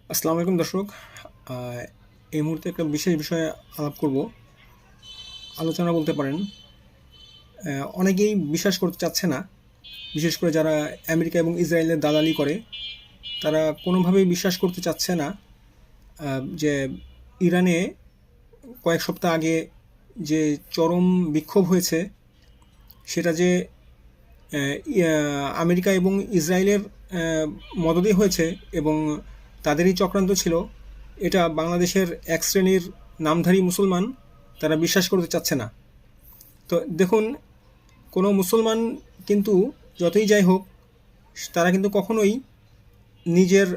আসসালামু আলাইকুম দর্শক। আহ, এই মুহূর্তে একটা বিশেষ বিষয়ে আলাপ করব, আলোচনা বলতে পারেন। অনেকেই বিশ্বাস করতে চাচ্ছে না, বিশেষ করে যারা আমেরিকা এবং ইসরায়েলের দালালি করে, তারা কোনোভাবেই বিশ্বাস করতে চাচ্ছে না যে ইরানে কয়েক সপ্তাহ আগে যে চরম বিক্ষোভ হয়েছে, সেটা যে আমেরিকা এবং ইসরায়েলের মদদে হয়েছে এবং তাদেরই চক্রান্ত ছিল, এটা বাংলাদেশের এক শ্রেণীর নামধারী মুসলমান তারা বিশ্বাস করতে চাচ্ছে না। তো দেখুন, কোনো মুসলমান কিন্তু যতই যাই হোক, তারা কিন্তু কখনোই নিজের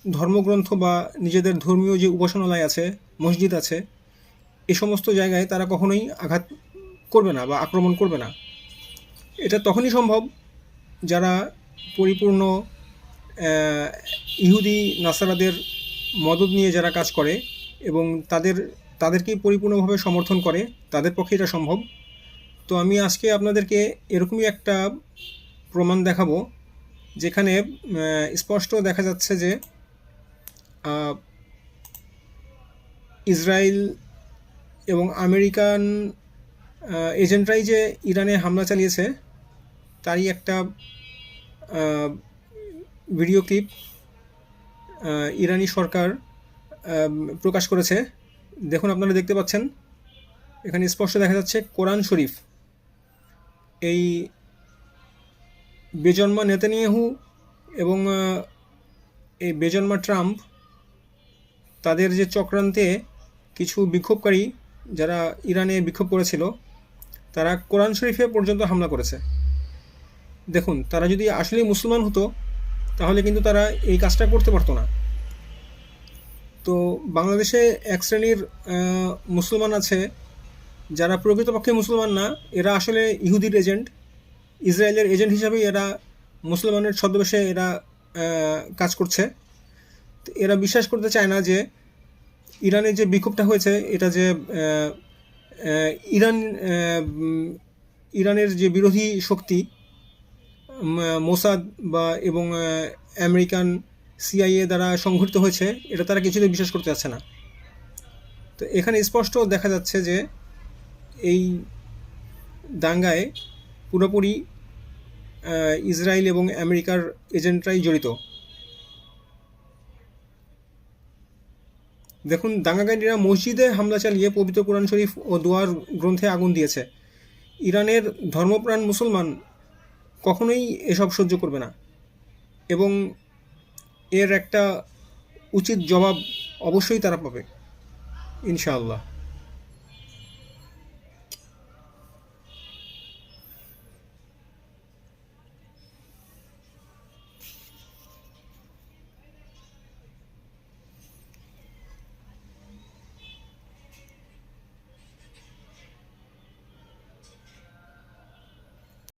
ধর্মগ্রন্থ বা নিজেদের ধর্মীয় যে উপাসনালয় আছে, মসজিদ আছে, এ সমস্ত জায়গায় তারা কখনোই আঘাত করবে না বা আক্রমণ করবে না। এটা তখনই সম্ভব যারা পরিপূর্ণ ইহুদি নাসারাদের মদদ নিয়ে যারা কাজ করে এবং তাদেরকেই পরিপূর্ণভাবে সমর্থন করে, তাদের পক্ষে এটা সম্ভব। তো আমি আজকে আপনাদেরকে এরকমই একটা প্রমাণ দেখাবো, যেখানে স্পষ্ট দেখা যাচ্ছে যে ইসরায়েল এবং আমেরিকান এজেন্টরাই যে ইরানে হামলা চালিয়েছে, তারই একটা ভিডিও ক্লিপ ইরানি সরকার প্রকাশ করেছে। দেখুন, আপনারা দেখতে পাচ্ছেন, এখানে স্পষ্ট দেখা যাচ্ছে কোরআন শরীফ। এই বেজন্মা নেতানিয়াহু এবং এই বেজন্মা ট্রাম্প, তাদের যে চক্রান্তে কিছু বিক্ষোভকারী যারা ইরানে বিক্ষোভ করেছিল, তারা কোরআন শরীফে পর্যন্ত হামলা করেছে। দেখুন, তারা যদি আসলেই মুসলমান হতো তাহলে কিন্তু তারা এই কাজটা করতে পারতো না। তো বাংলাদেশে এক শ্রেণীর মুসলমান আছে যারা প্রকৃতপক্ষে মুসলমান না, এরা আসলে ইহুদির এজেন্ট, ইসরায়েলের এজেন্ট হিসাবেই এরা মুসলমানের ছদ্মবেশে এরা কাজ করছে। এরা বিশ্বাস করতে চায় না যে ইরানের যে বিক্ষোভটা হয়েছে, এটা যে ইরান ইরানের যে বিরোধী শক্তি মোসাদ বা এবং আমেরিকান সিআইএ দ্বারা সংঘটিত হয়েছে, এটা তারা কিছুতেই বিশ্বাস করতে চাচ্ছে না। তো এখানে স্পষ্ট দেখা যাচ্ছে যে এই দাঙ্গায় পুরোপুরি ইসরায়েল এবং আমেরিকার এজেন্টরাই জড়িত। দেখুন, দাঙ্গাকারীরা মসজিদে হামলা চালিয়ে পবিত্র কোরআন শরীফ ও দোয়ার গ্রন্থে আগুন দিয়েছে। ইরানের ধর্মপ্রাণ মুসলমান কখনোই এসব সহ্য করবে না এবং এর একটা উচিত জবাব অবশ্যই তারা পাবে, ইনশাআল্লাহ।